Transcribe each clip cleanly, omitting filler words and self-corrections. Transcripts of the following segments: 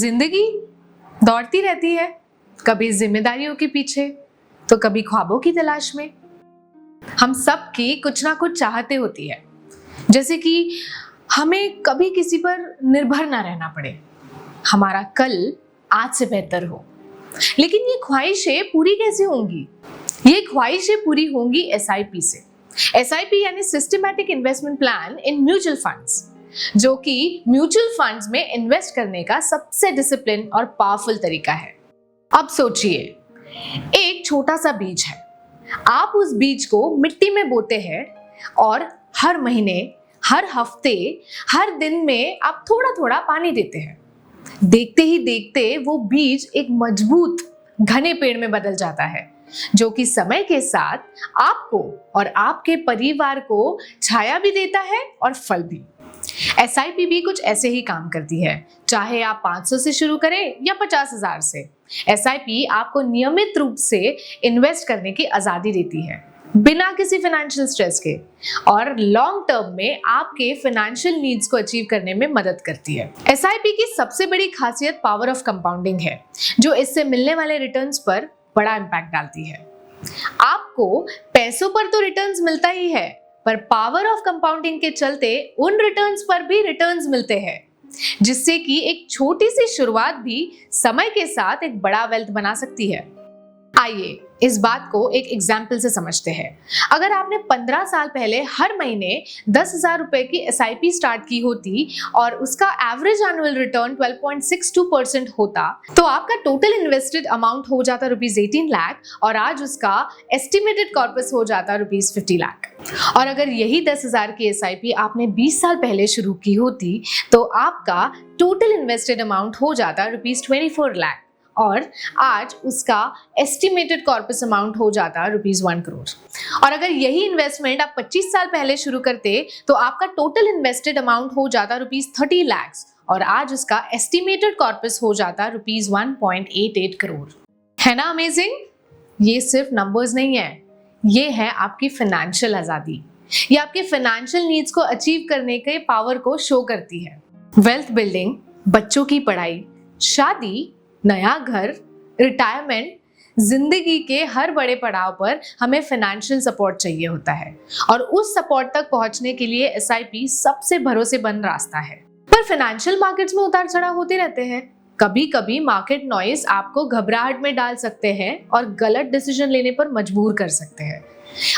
जिंदगी दौड़ती रहती है, कभी जिम्मेदारियों के पीछे तो कभी ख्वाबों की तलाश में। हम सब की कुछ ना कुछ चाहते होती है, जैसे कि हमें कभी किसी पर निर्भर ना रहना पड़े, हमारा कल आज से बेहतर हो। लेकिन ये ख्वाहिशें पूरी कैसे होंगी? ये ख्वाहिशें पूरी होंगी एसआईपी से। एसआईपी यानी systematic investment plan in mutual funds, जो कि म्यूचुअल फंड्स में इन्वेस्ट करने का सबसे डिसिप्लिन और पावरफुल तरीका है। अब सोचिए, एक छोटा सा बीज है, आप उस बीज को मिट्टी में बोते हैं और हर महीने, हर हफ्ते, हर दिन में आप थोड़ा थोड़ा पानी देते हैं। देखते ही देखते वो बीज एक मजबूत घने पेड़ में बदल जाता है, जो कि समय के साथ आपको और आपके परिवार को छाया भी देता है और फल भी। एसआईपी भी कुछ ऐसे ही काम करती है, चाहे आप 500 से शुरू करें या 50,000 से। एसआईपी आपको नियमित रूप से इन्वेस्ट करने की आजादी देती है, बिना किसी फाइनेंशियल स्ट्रेस के, और लॉन्ग टर्म में आपके फाइनेंशियल नीड्स को अचीव करने में मदद करती है। एसआईपी की सबसे बड़ी खासियत पावर ऑफ कंपाउंडिंग है, जो इससे मिलने वाले रिटर्न्स पर बड़ा इंपैक्ट डालती है। आपको पैसों पर तो रिटर्न्स मिलता ही है, पर पावर ऑफ कंपाउंडिंग के चलते उन रिटर्न्स पर भी रिटर्न्स मिलते हैं, जिससे कि एक छोटी सी शुरुआत भी समय के साथ एक बड़ा वेल्थ बना सकती है। आइए इस बात को एक एग्जाम्पल से समझते हैं। अगर आपने 15 साल पहले हर महीने 10,000 रुपए की एसआईपी स्टार्ट की होती और उसका एवरेज एनुअल रिटर्न 12.62% होता, तो आपका टोटल इन्वेस्टेड अमाउंट हो जाता ₹18 लाख और आज उसका एस्टिमेटेड कॉर्पस हो जाता ₹50 लाख। और अगर यही 10,000 की एसआईपी आपने 20 साल पहले शुरू की होती, तो आपका टोटल इन्वेस्टेड अमाउंट हो जाता ₹24 लाख और आज उसका एस्टिमेटेड कॉर्पस अमाउंट हो जाता ₹1 करोड़। और अगर यही इन्वेस्टमेंट आप 25 साल पहले शुरू करते, तो आपका टोटल इन्वेस्टेड अमाउंट हो जाता ₹30 लाख और आज उसका एस्टिमेटेड कॉर्पस हो जाता ₹1.88 करोड़। है ना अमेजिंग? ये सिर्फ नंबर्स नहीं है, ये है आपकी फाइनेंशियल आजादी। ये आपके फाइनेंशियल नीड्स को अचीव करने के पावर को शो करती है। वेल्थ बिल्डिंग, बच्चों की पढ़ाई, शादी, नया घर, रिटायरमेंट, जिंदगी के हर बड़े पड़ाव पर हमें फाइनेंशियल सपोर्ट चाहिए होता है, और उस सपोर्ट तक पहुंचने के लिए एसआईपी सबसे भरोसेमंद रास्ता है। पर फाइनेंशियल मार्केट्स में उतार चढ़ाव होते रहते हैं। कभी कभी मार्केट नॉइज आपको घबराहट में डाल सकते हैं और गलत डिसीजन लेने पर मजबूर कर सकते हैं।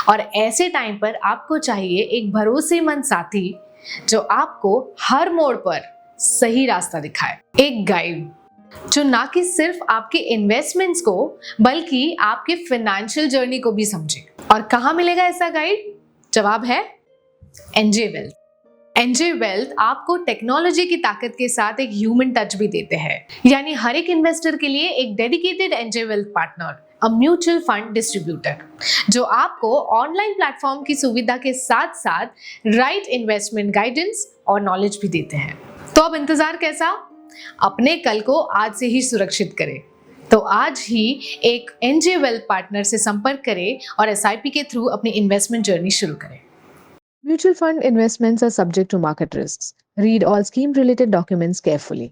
और ऐसे टाइम पर आपको चाहिए एक भरोसेमंद साथी, जो आपको हर मोड़ पर सही रास्ता दिखाए। एक गाइड जो ना कि सिर्फ आपके इन्वेस्टमेंट्स को, बल्कि आपके फाइनेंशियल जर्नी को भी समझे। और कहाँ मिलेगा ऐसा गाइड? जवाब है एनजे वेल्थ। एनजे वेल्थ आपको टेक्नोलॉजी की ताकत के साथ एक ह्यूमन टच भी देते हैं, यानी हर एक इन्वेस्टर के लिए एक dedicated NJ wealth partner, a mutual fund distributor, जो आपको ऑनलाइन प्लेटफॉर्म की सुविधा के साथ साथ राइट इन्वेस्टमेंट गाइडेंस और नॉलेज भी देते हैं। तो अब इंतजार कैसा? अपने कल को आज से ही सुरक्षित करें। तो आज ही एक एनजे वेल्थ पार्टनर से संपर्क करें और एसआईपी के थ्रू अपनी इन्वेस्टमेंट जर्नी शुरू करें। Mutual fund investments are subject to market risks. Read all scheme related documents carefully.